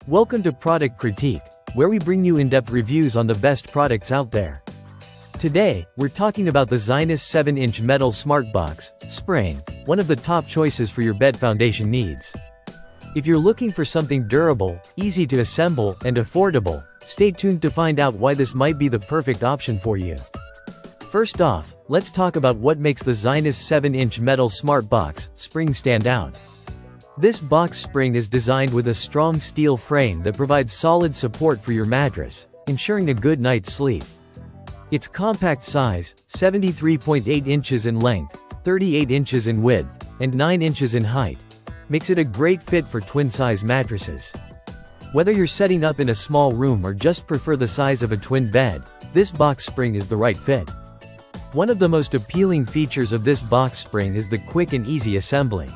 Welcome to Product Critique, where we bring you in-depth reviews on the best products out there. Today, we're talking about the Zinus 7-inch metal smart box spring, one of the top choices for your bed foundation needs. If you're looking for something durable, easy to assemble, and affordable, stay tuned to find out why this might be the perfect option for you. First off, let's talk about what makes the Zinus 7-inch metal smart box spring stand out. This box spring is designed with a strong steel frame that provides solid support for your mattress, ensuring a good night's sleep. Its compact size, 73.8 inches in length, 38 inches in width, and 9 inches in height, makes it a great fit for twin-size mattresses. Whether you're setting up in a small room or just prefer the size of a twin bed, this box spring is the right fit. One of the most appealing features of this box spring is the quick and easy assembly.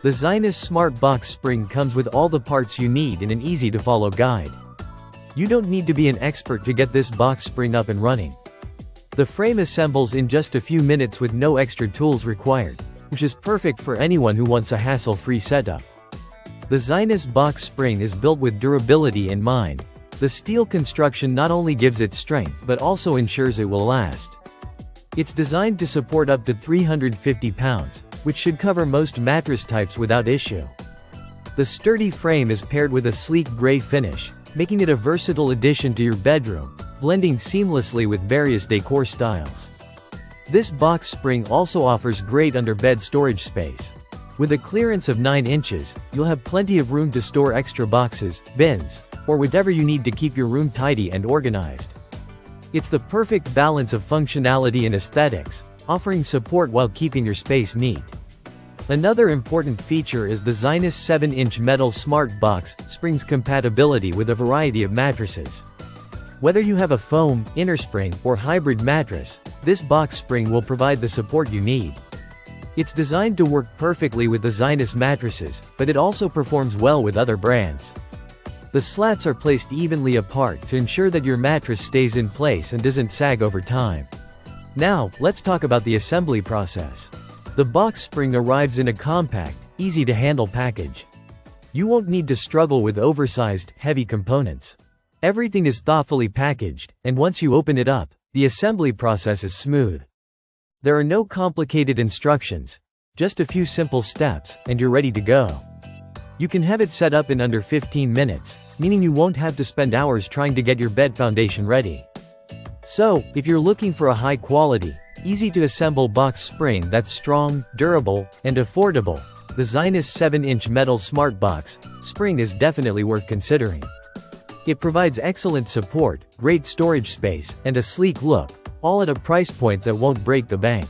The Zinus Smart Box Spring comes with all the parts you need in an easy-to-follow guide. You don't need to be an expert to get this box spring up and running. The frame assembles in just a few minutes with no extra tools required, which is perfect for anyone who wants a hassle-free setup. The Zinus box spring is built with durability in mind. The steel construction not only gives it strength but also ensures it will last. It's designed to support up to 350 pounds, which should cover most mattress types without issue. The sturdy frame is paired with a sleek gray finish, making it a versatile addition to your bedroom, blending seamlessly with various decor styles. This box spring also offers great under-bed storage space. With a clearance of 9 inches, you'll have plenty of room to store extra boxes, bins, or whatever you need to keep your room tidy and organized. It's the perfect balance of functionality and aesthetics, offering support while keeping your space neat. Another important feature is the Zinus 7-inch metal smart box spring's compatibility with a variety of mattresses. Whether you have a foam, innerspring, or hybrid mattress, this box spring will provide the support you need. It's designed to work perfectly with the Zinus mattresses, but it also performs well with other brands. The slats are placed evenly apart to ensure that your mattress stays in place and doesn't sag over time. Now, let's talk about the assembly process. The box spring arrives in a compact, easy-to-handle package. You won't need to struggle with oversized, heavy components. Everything is thoughtfully packaged, and once you open it up, the assembly process is smooth. There are no complicated instructions, just a few simple steps, and you're ready to go. You can have it set up in under 15 minutes, meaning you won't have to spend hours trying to get your bed foundation ready. So, if you're looking for a high-quality, easy-to-assemble box spring that's strong, durable, and affordable, the Zinus 7-inch metal smart box spring is definitely worth considering. It provides excellent support, great storage space, and a sleek look, all at a price point that won't break the bank.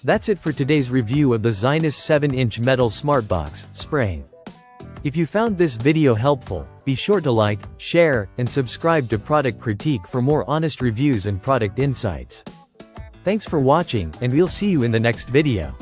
That's it for today's review of the Zinus 7-inch metal smart box spring. If you found this video helpful, be sure to like, share, and subscribe to Product Critique for more honest reviews and product insights. Thanks for watching, and we'll see you in the next video.